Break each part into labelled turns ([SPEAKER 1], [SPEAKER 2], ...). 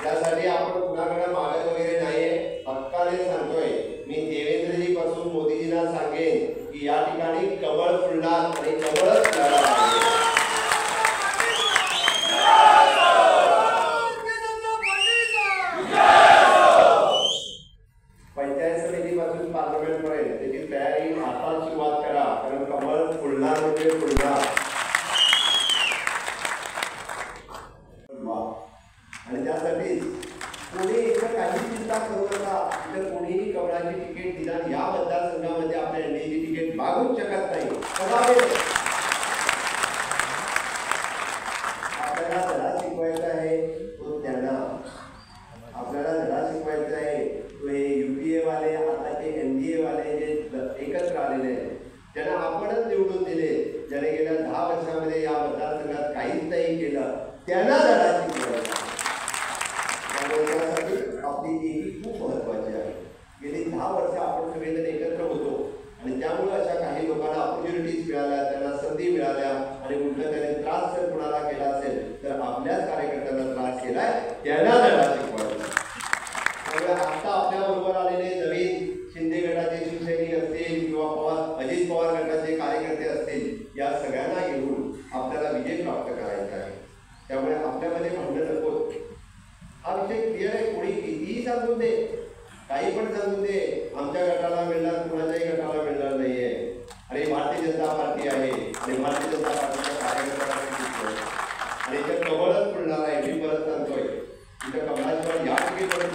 [SPEAKER 1] त्यासाठी आपण कुणाकडे मागत वगैरे नाहीये, हक्काने सांगतोय. मी देवेंद्रजी पासून मोदीजींना सांगेन की या ठिकाणी कमळ फुलणार आणि कमळच फुलणार आहे. पंचायत समितीपासून पार्लमेंट पर्यंत त्याची तयारी आता सुरुवात करा, कारण कमळ फुलणार म्हणजे फुलणार. आणि त्यासाठी कोणी इथं काही चिंता करू नका. इथं कोणीही कमळाची तिकीट दिला या मतदारसंघामध्ये आपल्या एनडीएची तिकीट मागूच शकत नाही. आपल्याला धडा शिकवायचा आहे तो त्यांना, आपल्याला धडा शिकवायचा आहे तो हे युपीए वाले आताचे एनडीए वाले जे एकत्र आलेले आहेत, ज्यांना आपणच निवडून दिले, ज्याने गेल्या 10 वर्षामध्ये या मतदारसंघात काहीच नाही केलं, त्यांना धडा शिकवायचा. त्यासाठी आपली एकी खूप महत्वाची आहे. गेली 10 वर्ष आपण सगळेजण एकत्र होतो आणि त्यामुळे अशा काही लोकांना ऑपॉर्च्युनिटीज मिळाल्या, त्यांना संधी मिळाल्या आणि कुठलं त्याने त्रास जर कुणाला केला असेल तर आपल्याच कार्यकर्त्यांना त्रास केलाय, त्यांना धडा शिकवायचा. त्यामुळे आता आपल्या बरोबर आलेले नवीन शिंदे गटाचे शिवसैनिक असतील किंवा अजित पवार गटाचे कार्यकर्ते असतील, या सगळ्यांना घेऊन आपल्याला विजय प्राप्त करायचा आहे. त्यामुळे आपल्यामध्ये भांडण नको. हा विषय क्लिअर आहे. कोणी कितीही सांगून दे, काही पण सांगून दे, आमच्या गटाला मिळणार, कुणाच्याही गटाला मिळणार नाहीये. आणि भारतीय जनता पार्टी आहे आणि भारतीय जनता पार्टीच्या कार्यकर्त्यांना आणि इथं कमळच फुलणार आहे. मी परत सांगतोय, इथं कमळाशिवाय या ठिकाणी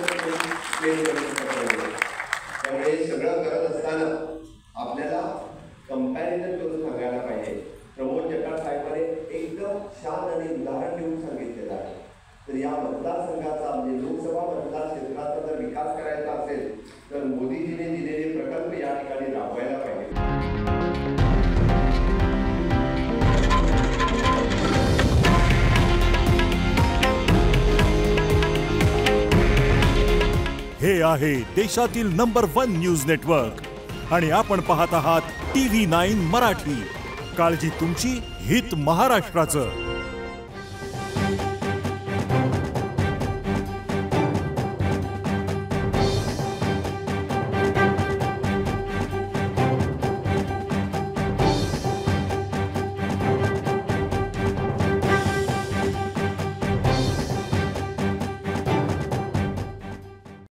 [SPEAKER 1] प्लेन करू शकत नाही. त्यामुळे हे सगळं करत असताना आपल्याला कंपॅरिझन करून सांगायला पाहिजे. प्रमोद जगताप साहेबांनी एकदम छान आणि उदाहरण देऊन सांगितलेलं आहे. तर या मतदारसंघाचा म्हणजे लोकसभा मतदार क्षेत्राचा जर विकास करायचा असेल तर मोदीजीने दिलेले प्रकल्प या ठिकाणी राबवायला पाहिजे.
[SPEAKER 2] हे आहे देशातील नंबर 1 न्यूज नेटवर्क आणि आपण पाहत आहात TV9 मराठी. काळजी तुमची, हित महाराष्ट्राचं.